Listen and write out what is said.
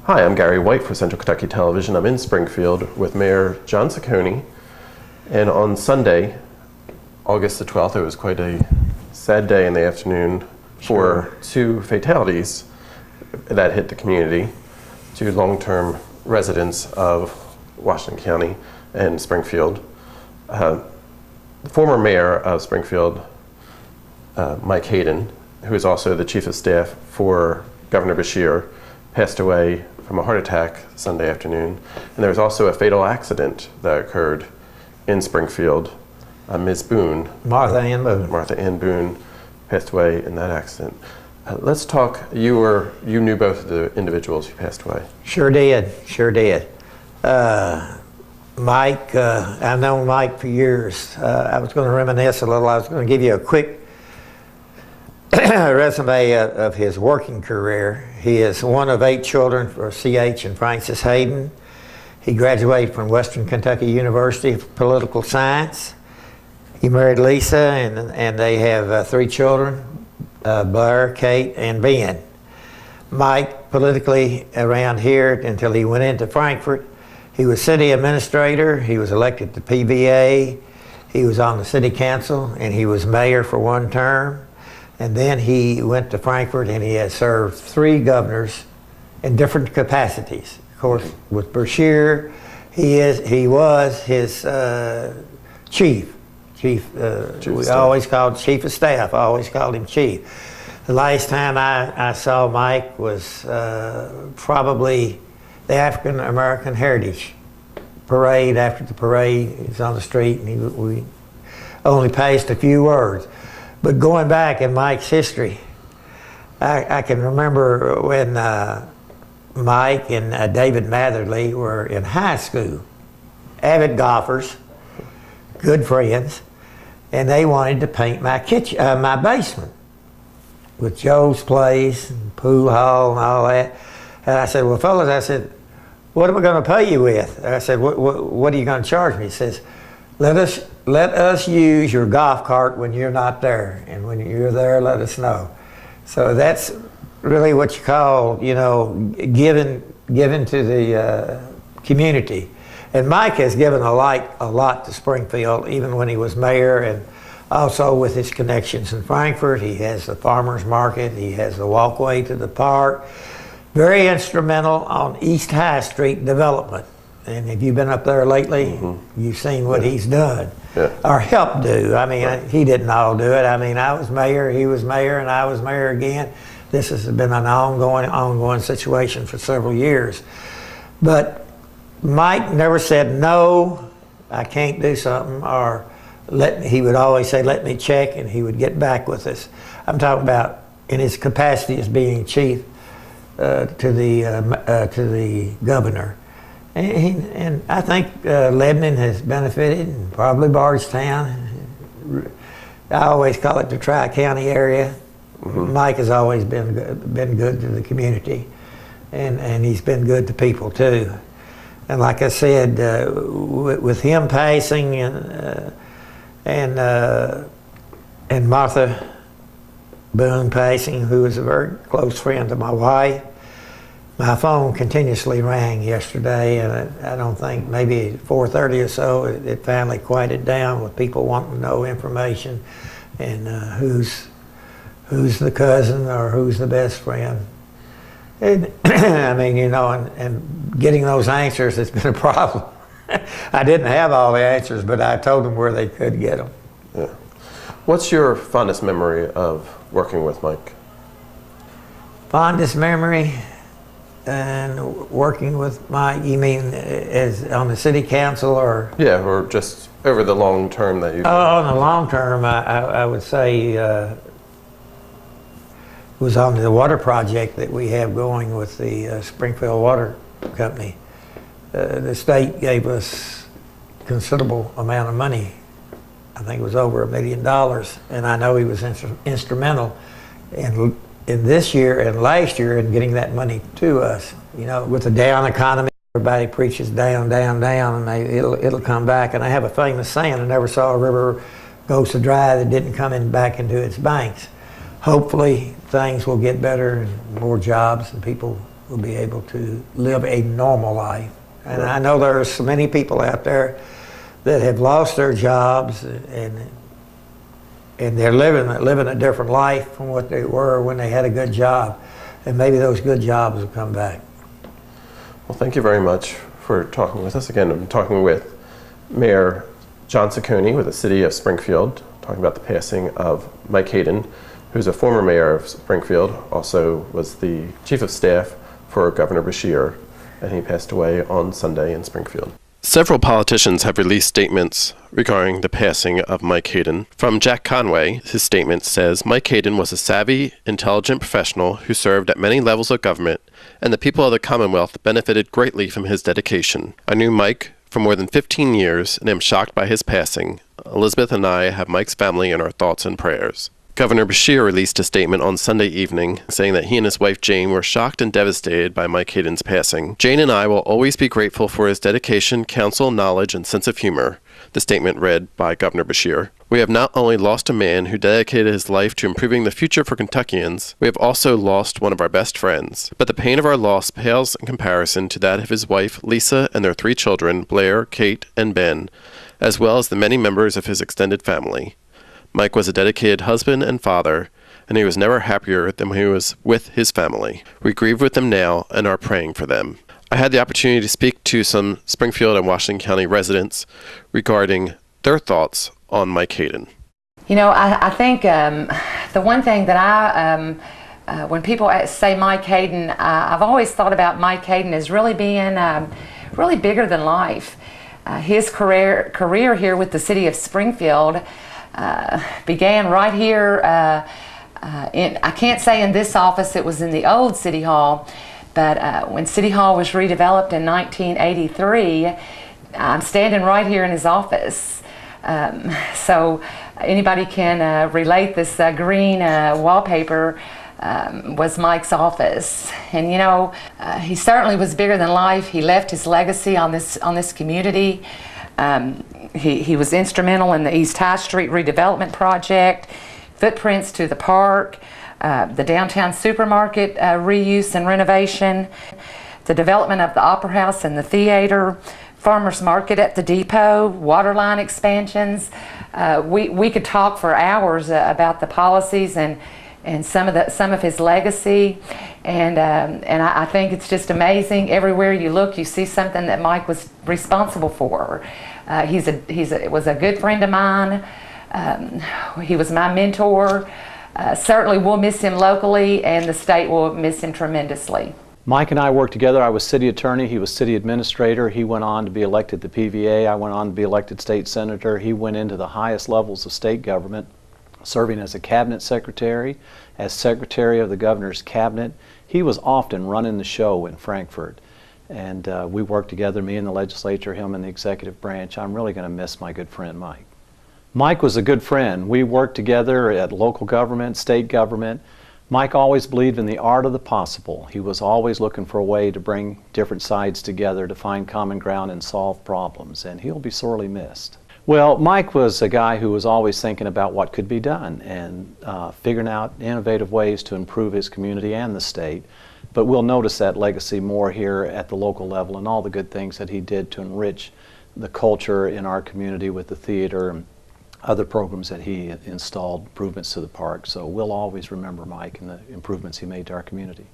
Hi, I'm Gary White for Central Kentucky Television. I'm in Springfield with Mayor John Ciccone. And on Sunday, August the 12th, it was quite a sad day in the afternoon for two fatalities that hit the community, two long-term residents of Washington County and Springfield. The former mayor of Springfield, Mike Haydon, who is also the chief of staff for Governor Beshear, passed away from a heart attack Sunday afternoon. And there was also a fatal accident that occurred in Springfield. Ms. Boone, Martha Ann Boone, passed away in that accident. Let's talk. You knew both of the individuals who passed away. Sure did. Mike, I've known Mike for years. I was going to reminisce a little. I was going to give you a quick resume of his working career. He is one of 8 children for C.H. and Frances Haydon. He graduated from Western Kentucky University of Political Science. He married Lisa, and they have 3 children, Blair, Kate, and Ben. Mike, politically around here until he went into Frankfort, he was city administrator, he was elected to PVA, he was on the city council, and he was mayor for 1 term. And then he went to Frankfort, and he has served 3 governors in different capacities. Of course, with Beshear, he was his chief. We always called chief of staff. I always called him chief. The last time I saw Mike was probably the African American Heritage Parade. After the parade, he was on the street, and we only passed a few words. But going back in Mike's history, I can remember when Mike and David Matherly were in high school, avid golfers, good friends, and they wanted to paint my kitchen, my basement with Joe's Place and pool hall and all that. And I said, well, fellas, I said, what am I going to pay you with? I said, what are you going to charge me? He says, let us use your golf cart when you're not there, and when you're there, let us know. So that's really what you call, giving to the community. And Mike has given a lot to Springfield, even when he was mayor, and also with his connections in Frankfort. He has the farmers market, he has the walkway to the park. Very instrumental on East High Street development. And if you've been up there lately, you've seen what he's done, or helped do. I mean, he didn't all do it. I mean, I was mayor, he was mayor, and I was mayor again. This has been an ongoing situation for several years. But Mike never said, no, I can't do something, or he would always say, let me check, and he would get back with us. I'm talking about in his capacity as being chief to the governor. And I think Lebanon has benefited, and probably Bardstown. I always call it the Tri-County area. Mike has always been good to the community, and he's been good to people too. And like I said, with him passing and Martha Boone passing, who was a very close friend of my wife, my phone continuously rang yesterday, and I don't think, maybe 4:30 or so, it finally quieted down with people wanting to know information and who's the cousin or who's the best friend. And, I mean, and getting those answers has been a problem. I didn't have all the answers, but I told them where they could get them. Yeah. What's your fondest memory of working with Mike? Fondest memory? And working with Mike, you mean as on the city council, or? Yeah, or just over the long term that you've... Oh, on the long term, I would say was on the water project that we have going with the Springfield Water Company. The state gave us considerable amount of money. I think it was over $1 million, and I know he was instrumental in this year and last year in getting that money to us. With the down economy, everybody preaches down, down, down, and it'll come back. And I have a famous saying: I never saw a river go so dry that didn't come back into its banks. Hopefully things will get better and more jobs and people will be able to live a normal life. And I know there are so many people out there that have lost their jobs and they're living a different life from what they were when they had a good job. And maybe those good jobs will come back. Well, thank you very much for talking with us. Again, I'm talking with Mayor John Ciccone with the City of Springfield, talking about the passing of Mike Haydon, who's a former mayor of Springfield, also was the chief of staff for Governor Beshear, and he passed away on Sunday in Springfield. Several politicians have released statements regarding the passing of Mike Haydon. From Jack Conway, his statement says, Mike Haydon was a savvy, intelligent professional who served at many levels of government, and the people of the Commonwealth benefited greatly from his dedication. I knew Mike for more than 15 years and am shocked by his passing. Elizabeth and I have Mike's family in our thoughts and prayers. Governor Beshear released a statement on Sunday evening saying that he and his wife Jane were shocked and devastated by Mike Haydon's passing. Jane and I will always be grateful for his dedication, counsel, knowledge, and sense of humor, the statement read by Governor Beshear. We have not only lost a man who dedicated his life to improving the future for Kentuckians, we have also lost one of our best friends. But the pain of our loss pales in comparison to that of his wife Lisa and their 3 children, Blair, Kate, and Ben, as well as the many members of his extended family. Mike was a dedicated husband and father, and he was never happier than when he was with his family. We grieve with them now and are praying for them. I had the opportunity to speak to some Springfield and Washington County residents regarding their thoughts on Mike Haydon. You know, I think the one thing that when people say Mike Haydon, I've always thought about Mike Haydon as really being really bigger than life. His career here with the city of Springfield began right here I can't say in this office, it was in the old City Hall, but when City Hall was redeveloped in 1983, I'm standing right here in his office. So anybody can relate this green wallpaper was Mike's office. And you know, he certainly was bigger than life. He left his legacy on this community. He was instrumental in the East High Street redevelopment project, footprints to the park, the downtown supermarket reuse and renovation, the development of the Opera House and the theater, farmers market at the depot, water line expansions. We could talk for hours about the policies and some of his legacy, and I think it's just amazing. Everywhere you look, you see something that Mike was responsible for. He was a good friend of mine. He was my mentor. Certainly we'll miss him locally, and the state will miss him tremendously. Mike and I worked together. I was city attorney, he was city administrator. He went on to be elected to PVA. I went on to be elected state senator. He went into the highest levels of state government, serving as a cabinet secretary, as secretary of the governor's cabinet. He was often running the show in Frankfort. And we worked together, me and the legislature, him and the executive branch. I'm really going to miss my good friend Mike. Mike was a good friend. We worked together at local government, state government. Mike always believed in the art of the possible. He was always looking for a way to bring different sides together to find common ground and solve problems, and he'll be sorely missed. Well, Mike was a guy who was always thinking about what could be done and figuring out innovative ways to improve his community and the state. But we'll notice that legacy more here at the local level and all the good things that he did to enrich the culture in our community with the theater and other programs that he installed, improvements to the park. So we'll always remember Mike and the improvements he made to our community.